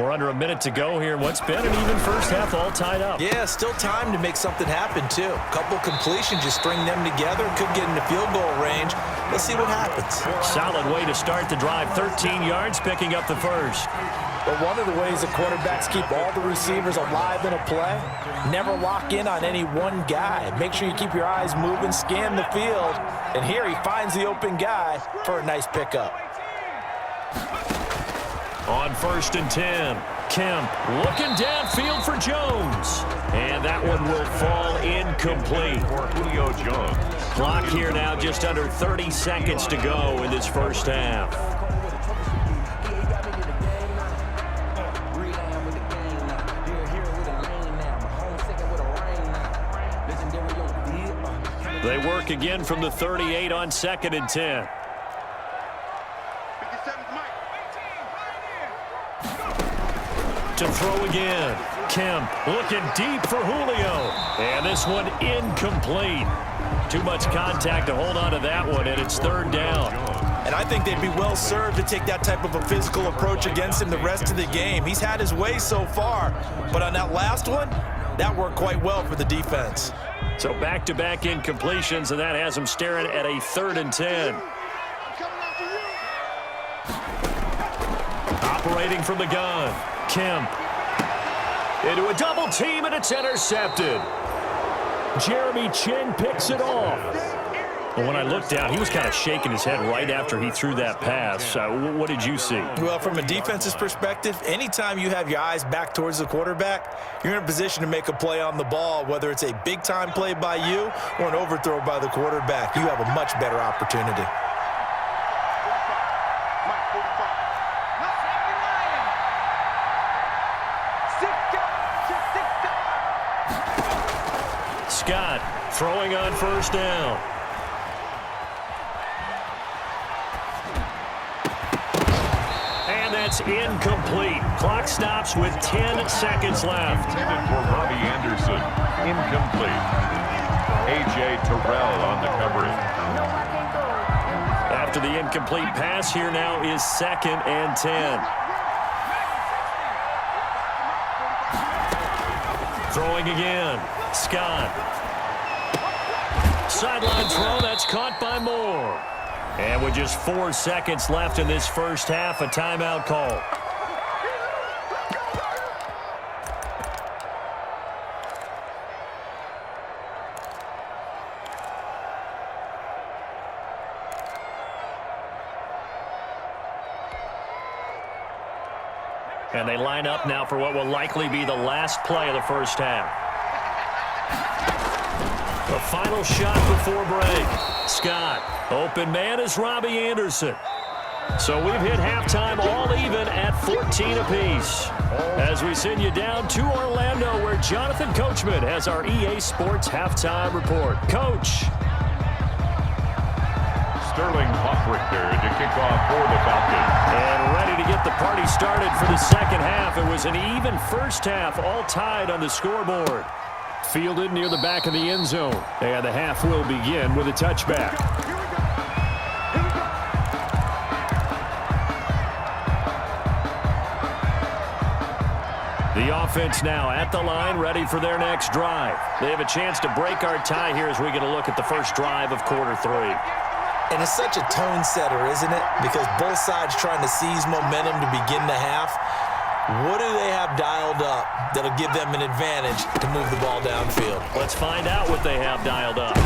We're under a minute to go here. What's been an even first half, all tied up. Yeah, still time to make something happen, too. Couple completions, just string them together. Could get into field goal range. Let's see what happens. Solid way to start the drive. 13 yards, picking up the first. But one of the ways the quarterbacks keep all the receivers alive in a play, never lock in on any one guy. Make sure you keep your eyes moving, scan the field. And here he finds the open guy for a nice pickup. On 1st and 10, Kemp looking downfield for Jones. And that one will fall incomplete. Julio Jones. Clock here now, just under 30 seconds to go in this first half. They work again from the 38 on 2nd and 10. To throw again. Kemp looking deep for Julio. And this one incomplete. Too much contact to hold on to that one, and it's 3rd down. And I think they'd be well served to take that type of a physical approach against him the rest of the game. He's had his way so far, but on that last one, that worked quite well for the defense. So back-to-back incompletions, and that has him staring at a 3rd and 10. Operating from the gun, Kemp. Into a double team, and it's intercepted. Jeremy Chin picks it off. Well, when I looked down, he was kind of shaking his head right after he threw that pass. What did you see? Well, from a defense's perspective, anytime you have your eyes back towards the quarterback, you're in a position to make a play on the ball, whether it's a big-time play by you or an overthrow by the quarterback. You have a much better opportunity. Scott throwing on 1st down. And that's incomplete. Clock stops with 10 seconds left. Intended for Robbie Anderson. Incomplete. A.J. Terrell on the coverage. After the incomplete pass, here now is 2nd and 10. Throwing again. Scott. Sideline throw, that's caught by Moore. And with just 4 seconds left in this first half, a timeout call. And they line up now for what will likely be the last play of the first half. The final shot before break. Scott, open man is Robbie Anderson. So we've hit halftime all even at 14 apiece. As we send you down to Orlando, where Jonathan Coachman has our EA Sports halftime report. Coach. Sterling Hoffrichter to kick off for the Falcons. And ready to get the party started for the second half. It was an even first half, all tied on the scoreboard. Fielded near the back of the end zone. And the half will begin with a touchback. The offense now at the line, ready for their next drive. They have a chance to break our tie here as we get a look at the first drive of quarter 3. And it's such a tone setter, isn't it? Because both sides trying to seize momentum to begin the half. What do they have dialed up that'll give them an advantage to move the ball downfield? Let's find out what they have dialed up.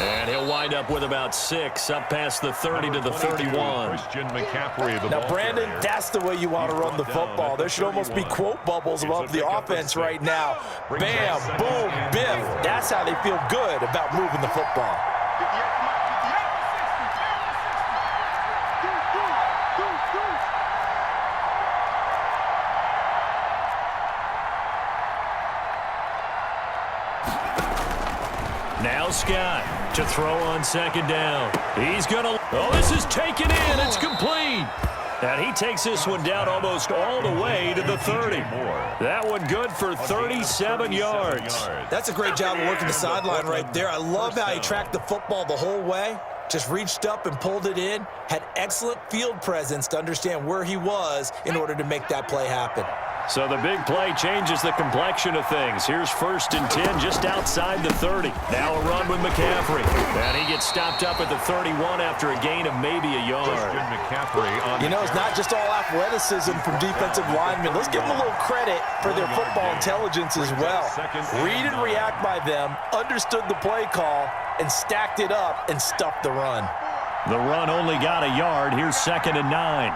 And he'll wind up with about 6, up past the 30 to the 31. Christian McCaffrey, the Now, ball Brandon, carrier. that's the way you want to run the football. There should almost be quote bubbles above the offense right now. Bam, boom, biff. That's how they feel good about moving the football. Now Scott to throw on second down. He's going to... Oh, this is taken in. It's complete. And he takes this one down almost all the way to the 30. That one good for 37 yards. That's a great job of working the sideline right there. I love how he tracked the football the whole way. just reached up and pulled it in, had excellent field presence to understand where he was in order to make that play happen. So the big play changes the complexion of things. Here's 1st and 10 just outside the 30. Now a run with McCaffrey. And he gets stopped up at the 31 after a gain of maybe a yard. You know, it's not just all athleticism from defensive linemen. Let's give them a little credit for their football intelligence as well. Read and react by them, understood the play call, and stacked it up and stuffed the run. The run only got a yard. Here's 2nd and 9.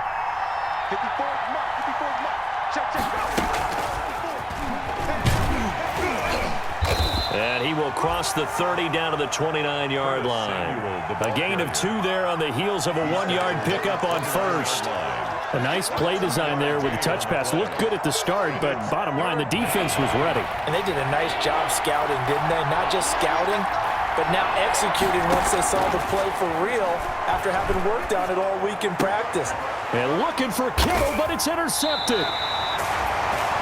And he will cross the 30 down to the 29-yard line. A gain of 2 there on the heels of a 1-yard pickup on 1st. A nice play design there with the touch pass. Looked good at the start, but bottom line, the defense was ready. And they did a nice job scouting, didn't they? Not just scouting, but now executing once they saw the play for real after having worked on it all week in practice. And looking for Kittle, but it's intercepted.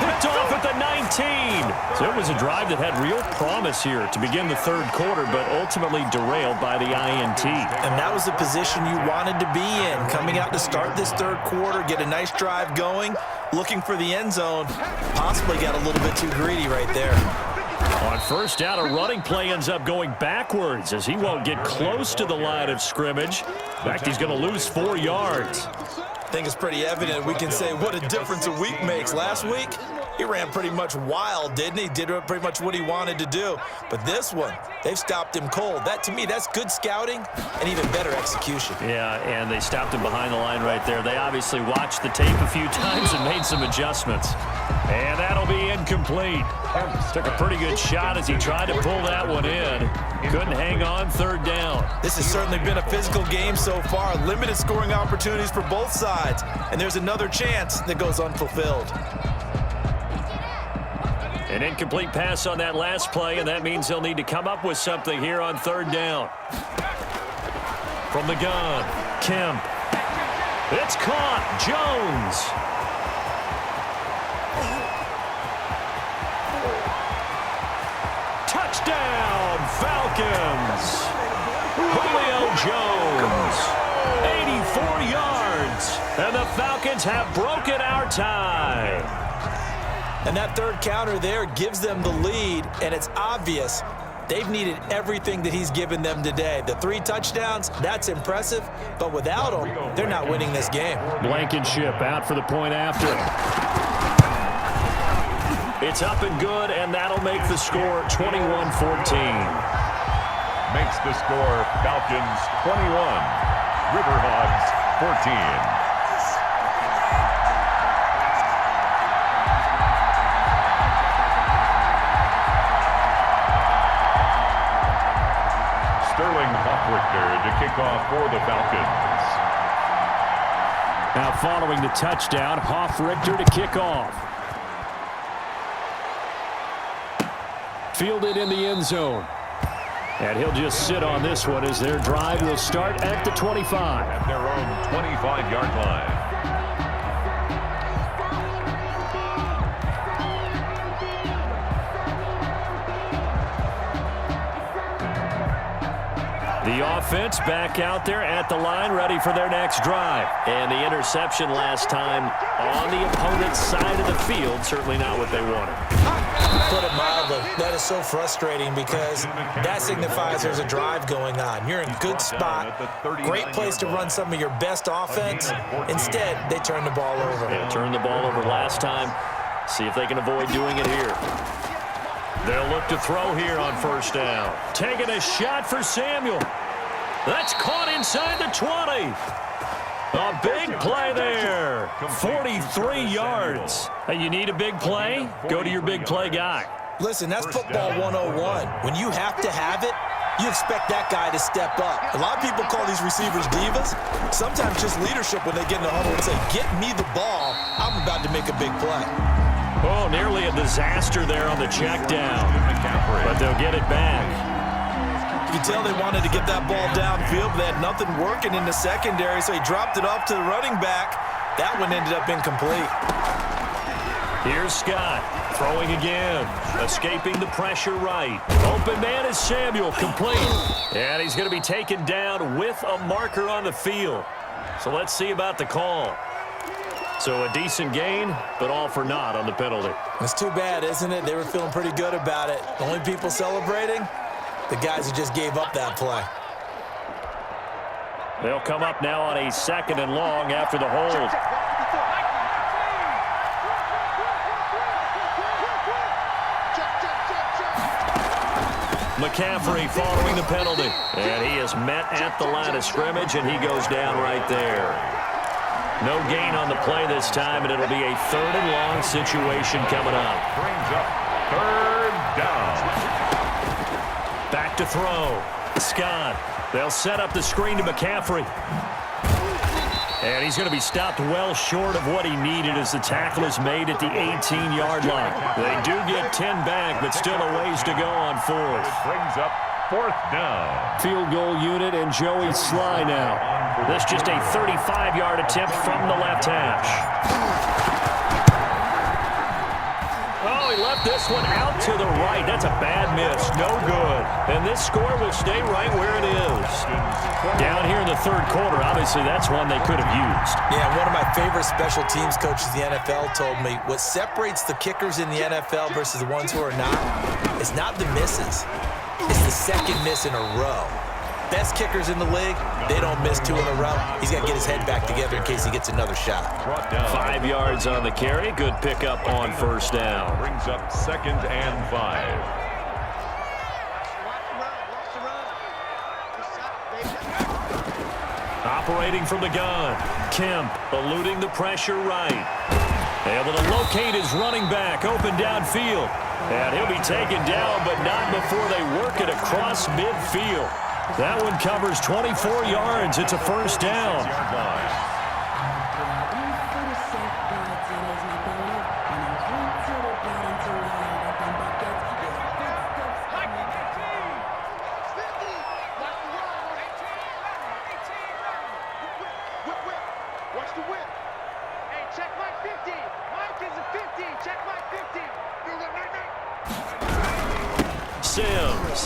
Picked off at the 19. So it was a drive that had real promise here to begin the 3rd quarter, but ultimately derailed by the INT. And that was the position you wanted to be in, coming out to start this 3rd quarter, get a nice drive going, looking for the end zone. Possibly got a little bit too greedy right there. On 1st down, a running play ends up going backwards as he won't get close to the line of scrimmage. In fact, he's going to lose 4 yards. I think it's pretty evident. We can say what a difference a week makes. Last week, he ran pretty much wild, didn't he? Did pretty much what he wanted to do. But this one, they've stopped him cold. That, to me, that's good scouting and even better execution. Yeah, and they stopped him behind the line right there. They obviously watched the tape a few times and made some adjustments. And that'll be incomplete. Took a pretty good shot as he tried to pull that one in. Couldn't hang on 3rd down. This has certainly been a physical game so far. Limited scoring opportunities for both sides. And there's another chance that goes unfulfilled. An incomplete pass on that last play, and that means they'll need to come up with something here on 3rd down. From the gun, Kemp. It's caught. Jones. Touchdown, Falcons. Julio Jones. 84 yards. And the Falcons have broken our tie. And that 3rd counter there gives them the lead, and it's obvious they've needed everything that he's given them today. The 3 touchdowns, that's impressive, but without him, they're not winning this game. Blankenship out for the point after. It's up and good, and that'll make the score 21-14. Makes the score Falcons 21, Riverhogs 14. To kick off for the Falcons. Now following the touchdown, Hoff-Richter to kick off. Fielded in the end zone. And he'll just sit on this one as their drive will start at the 25. At their own 25-yard line. The offense back out there at the line, ready for their next drive. And the interception last time on the opponent's side of the field, certainly not what they wanted. Put it mildly, that is so frustrating because that signifies there's a drive going on. You're in a good spot, great place to run some of your best offense. Instead, they turn the ball over. Yeah, turned the ball over last time. See if they can avoid doing it here. They'll look to throw here on 1st down. Taking a shot for Samuel. That's caught inside the 20. A big play there. 43 yards. Hey, you need a big play? Go to your big play guy. Listen, that's football 101. When you have to have it, you expect that guy to step up. A lot of people call these receivers divas. Sometimes just leadership when they get in the huddle and say, get me the ball. I'm about to make a big play. Oh, nearly a disaster there on the check down. But they'll get it back. You can tell they wanted to get that ball downfield, but they had nothing working in the secondary, so he dropped it off to the running back. That one ended up incomplete. Here's Scott, throwing again, escaping the pressure right. Open man is Samuel, complete. And he's going to be taken down with a marker on the field. So let's see about the call. So a decent gain, but all for naught on the penalty. It's too bad, isn't it? They were feeling pretty good about it. The only people celebrating, the guys who just gave up that play. They'll come up now on a 2nd and long after the hold. McCaffrey following the penalty. And he is met at the line of scrimmage, and he goes down right there. No gain on the play this time, and it'll be a 3rd and long situation coming up. Brings up 3rd down. Back to throw. Scott. They'll set up the screen to McCaffrey. And he's going to be stopped well short of what he needed as the tackle is made at the 18-yard line. They do get 10 back, but still a ways to go on 4th. It brings up 4th down. Field goal unit and Joey Sly now. This just a 35-yard attempt from the left hash. Oh, he left this one out to the right. That's a bad miss. No good. And this score will stay right where it is. Down here in the 3rd quarter, obviously that's one they could have used. Yeah, one of my favorite special teams coaches in the NFL told me what separates the kickers in the NFL versus the ones who are not is not the misses. It's the 2nd miss in a row. Best kickers in the league, they don't miss 2 in a row. He's got to get his head back together in case he gets another shot. 5 yards on the carry. Good pickup on 1st down. Brings up 2nd and 5. Operating from the gun. Kemp eluding the pressure right. Able to locate his running back open downfield. And he'll be taken down, but not before they work it across midfield. That one covers 24 yards. It's a 1st down. Watch the whip. Hey, check my 50. Mike is a 50. Check my 50. Sims.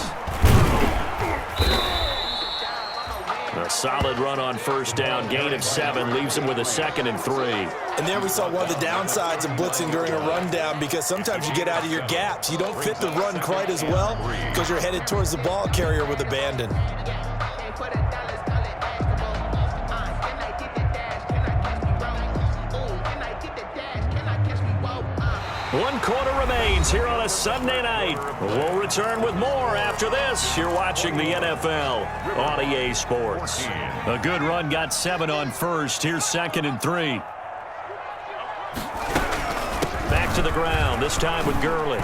A solid run on 1st down. Gain of 7 leaves him with a 2nd and 3. And there we saw one of the downsides of blitzing during a rundown, because sometimes you get out of your gaps. You don't fit the run quite as well because you're headed towards the ball carrier with abandon. One quarter remains here on a Sunday night. We'll return with more after this. You're watching the NFL on EA Sports. A good run got 7 on 1st. Here's 2nd and 3. Back to the ground, this time with Gurley.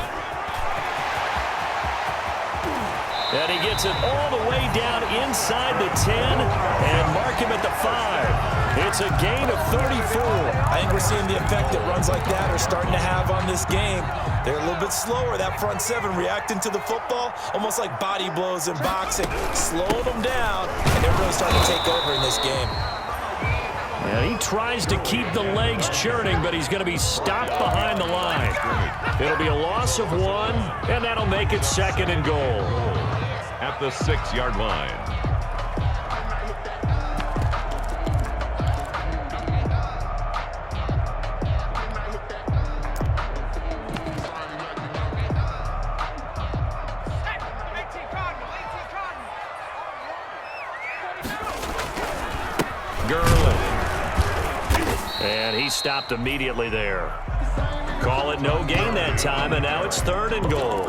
And he gets it all the way down inside the 10 and mark him at the 5. It's a gain of 34. I think we're seeing the effect that runs like that are starting to have on this game. They're a little bit slower, that front 7 reacting to the football, almost like body blows in boxing, slowing them down, and they're really starting to take over in this game. And he tries to keep the legs churning, but he's going to be stopped behind the line. It'll be a loss of 1, and that'll make it 2nd and goal. At the 6-yard line. Gurley. And he stopped immediately there. Call it no gain that time, and now it's 3rd and goal.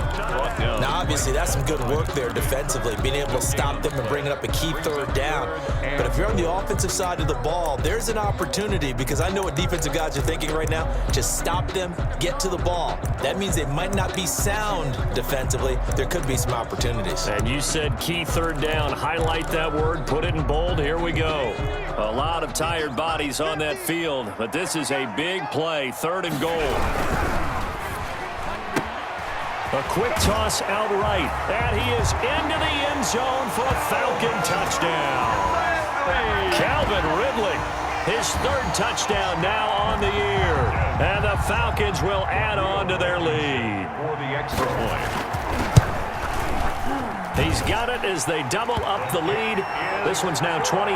Now, obviously, that's some good work there defensively, being able to stop them and bring it up a key 3rd down. But if you're on the offensive side of the ball, there's an opportunity, because I know what defensive guys are thinking right now. Just stop them, get to the ball. That means they might not be sound defensively. There could be some opportunities. And you said key 3rd down. Highlight that word, put it in bold. Here we go. A lot of tired bodies on that field, but this is a big play, 3rd and goal. A quick toss outright, and he is into the end zone for a Falcon touchdown. Calvin Ridley His third touchdown now on the year. And the Falcons will add on to their lead. For the extra point. He's got it as they double up the lead. This one's now 20.